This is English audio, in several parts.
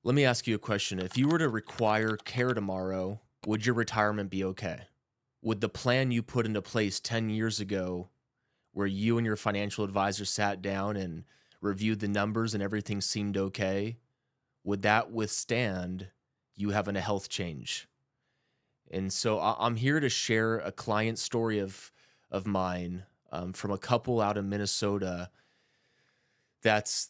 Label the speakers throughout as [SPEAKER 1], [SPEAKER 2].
[SPEAKER 1] Let me ask you a question. If you were to require care tomorrow, would your retirement be okay? Would the plan you put into place 10 years ago, where you and your financial advisor sat down and reviewed the numbers and everything seemed okay, would that withstand you having a health change? And so I'm here to share a client story of mine from a couple out in Minnesota. That's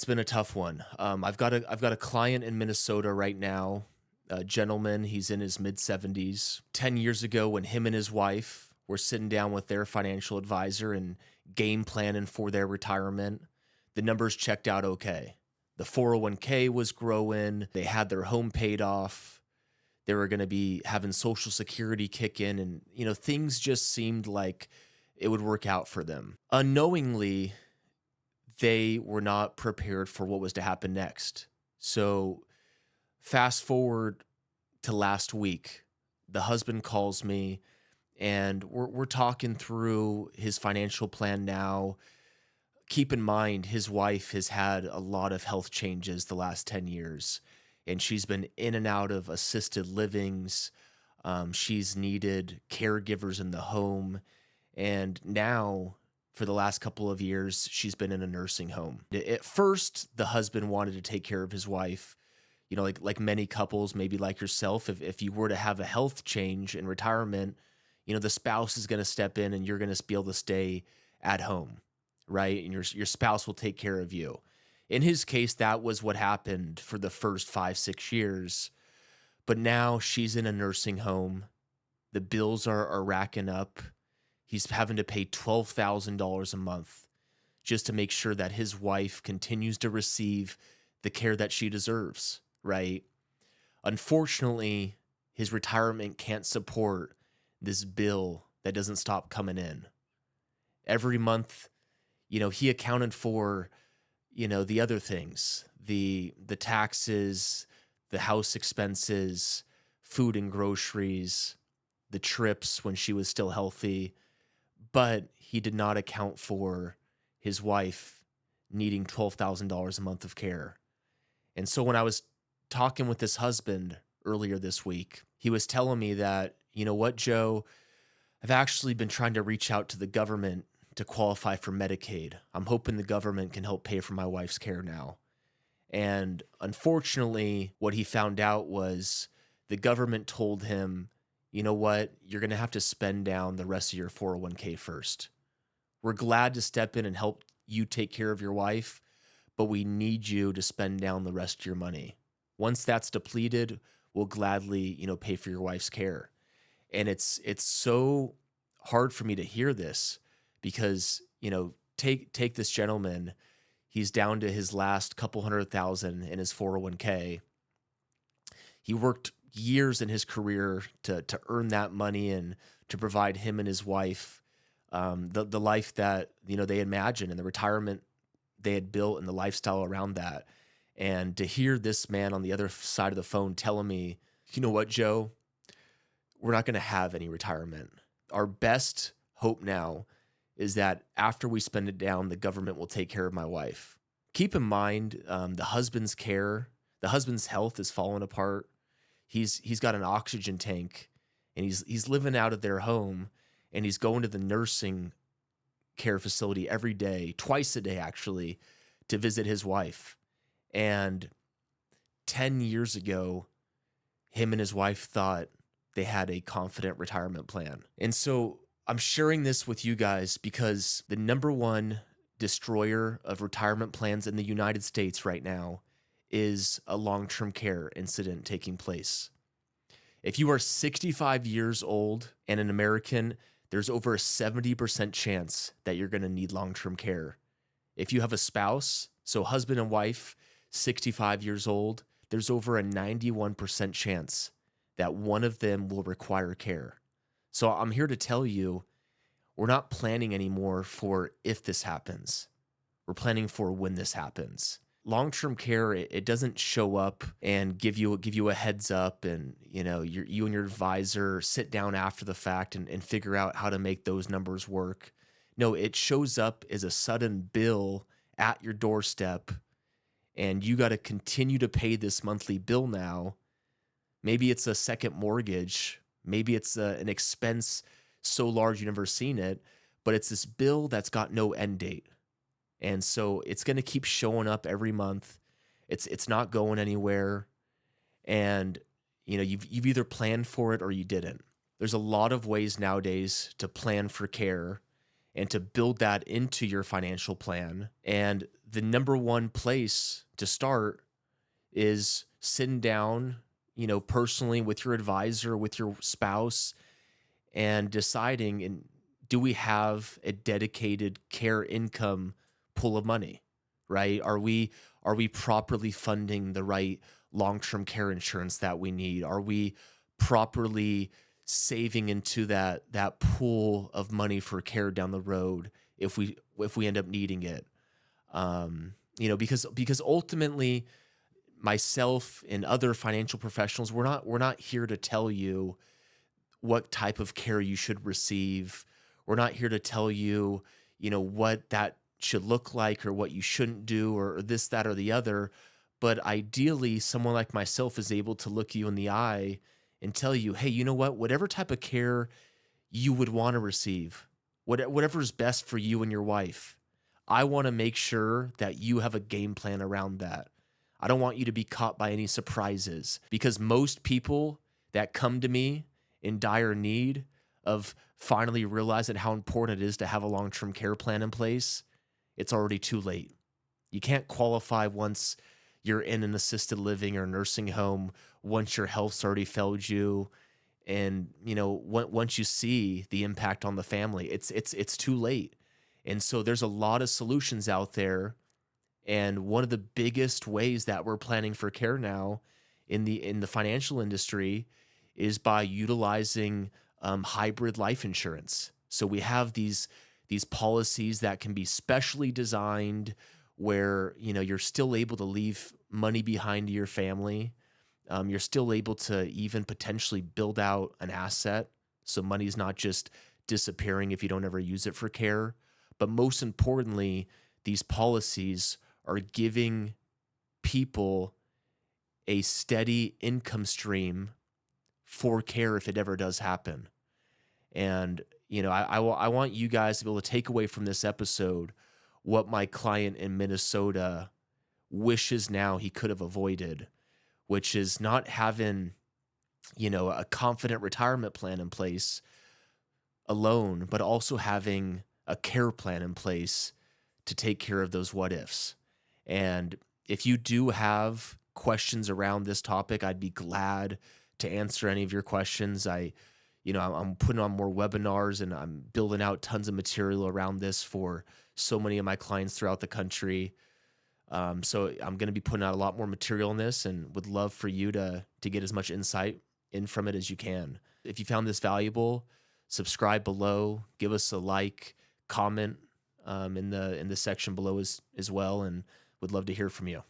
[SPEAKER 1] been a tough one. I've got a client in Minnesota right now, a gentleman. He's in his mid 70s. 10 years ago, when him and his wife were sitting down with their financial advisor and game planning for their retirement, the numbers checked out okay. The 401k was growing. They had their home paid off. They were going to be having Social Security kick in, and things just seemed like it would work out for them. Unknowingly, they were not prepared for what was to happen next. So, fast forward to last week, the husband calls me and we're talking through his financial plan now. Keep in mind, his wife has had a lot of health changes the last 10 years, and she's been in and out of assisted livings. She's needed caregivers in the home. And now, for the last couple of years, she's been in a nursing home. At first, the husband wanted to take care of his wife. Like many couples, maybe like yourself, if you were to have a health change in retirement, the spouse is going to step in and you're going to be able to stay at home, right? And your spouse will take care of you. In his case, that was what happened for the first 5, 6 years. But now she's in a nursing home. The bills are racking up. He's having to pay $12,000 a month just to make sure that his wife continues to receive the care that she deserves, right? Unfortunately, his retirement can't support this bill that doesn't stop coming in. Every month, he accounted for, the other things, the taxes, the house expenses, food and groceries, the trips when she was still healthy, but he did not account for his wife needing $12,000 a month of care. And so when I was talking with this husband earlier this week, he was telling me that, you know what, Joe, I've actually been trying to reach out to the government to qualify for Medicaid. I'm hoping the government can help pay for my wife's care now. And unfortunately, what he found out was the government told him, you know what, you're going to have to spend down the rest of your 401k first. We're glad to step in and help you take care of your wife, but we need you to spend down the rest of your money. Once that's depleted, we'll gladly, pay for your wife's care. And it's so hard for me to hear this because, take this gentleman, he's down to his last couple 100,000 in his 401k. He worked years in his career to earn that money and to provide him and his wife the life that they imagined and the retirement they had built and the lifestyle around that. And to hear this man on the other side of the phone telling me, you know what, Joe, we're not going to have any retirement. Our best hope now is that after we spend it down, the government will take care of my wife. Keep in mind, the husband's health is falling apart. He's got an oxygen tank, and he's living out of their home, and he's going to the nursing care facility every day, twice a day actually, to visit his wife. And 10 years ago, him and his wife thought they had a confident retirement plan. And so I'm sharing this with you guys because the number one destroyer of retirement plans in the United States right now is a long-term care incident taking place. If you are 65 years old and an American, there's over a 70% chance that you're going to need long-term care. If you have a spouse, so husband and wife, 65 years old, there's over a 91% chance that one of them will require care. So I'm here to tell you, we're not planning anymore for if this happens. We're planning for when this happens. Long-term care, it doesn't show up and give you a heads up, and you and your advisor sit down after the fact and figure out how to make those numbers work. No, it shows up as a sudden bill at your doorstep, and you got to continue to pay this monthly bill now. Maybe it's a second mortgage, maybe it's an expense so large you never seen it, but it's this bill that's got no end date. And so it's going to keep showing up every month. It's not going anywhere. And you've either planned for it or you didn't. There's a lot of ways nowadays to plan for care and to build that into your financial plan. And the number one place to start is sitting down, personally with your advisor, with your spouse, and deciding, and do we have a dedicated care income pool of money, right? Are we properly funding the right long-term care insurance that we need? Are we properly saving into that pool of money for care down the road if we end up needing it? Because ultimately, myself and other financial professionals, we're not here to tell you what type of care you should receive. We're not here to tell you, what that should look like or what you shouldn't do or this, that, or the other. But ideally, someone like myself is able to look you in the eye and tell you, hey, you know what? Whatever type of care you would want to receive, whatever is best for you and your wife, I want to make sure that you have a game plan around that. I don't want you to be caught by any surprises, because most people that come to me in dire need of finally realizing how important it is to have a long-term care plan in place, it's already too late. You can't qualify once you're in an assisted living or nursing home, once your health's already failed you. And, once you see the impact on the family, it's too late. And so there's a lot of solutions out there. And one of the biggest ways that we're planning for care now in the financial industry is by utilizing hybrid life insurance. So we have these policies that can be specially designed where you're still able to leave money behind to your family. You're still able to even potentially build out an asset, so money's not just disappearing if you don't ever use it for care. But most importantly, these policies are giving people a steady income stream for care if it ever does happen. And I want you guys to be able to take away from this episode what my client in Minnesota wishes now he could have avoided, which is not having a confident retirement plan in place alone, but also having a care plan in place to take care of those what ifs. And if you do have questions around this topic, I'd be glad to answer any of your questions. I'm putting on more webinars and I'm building out tons of material around this for so many of my clients throughout the country. So I'm going to be putting out a lot more material on this, and would love for you to get as much insight in from it as you can. If you found this valuable, subscribe below, give us a like, comment in the section below as well, and would love to hear from you.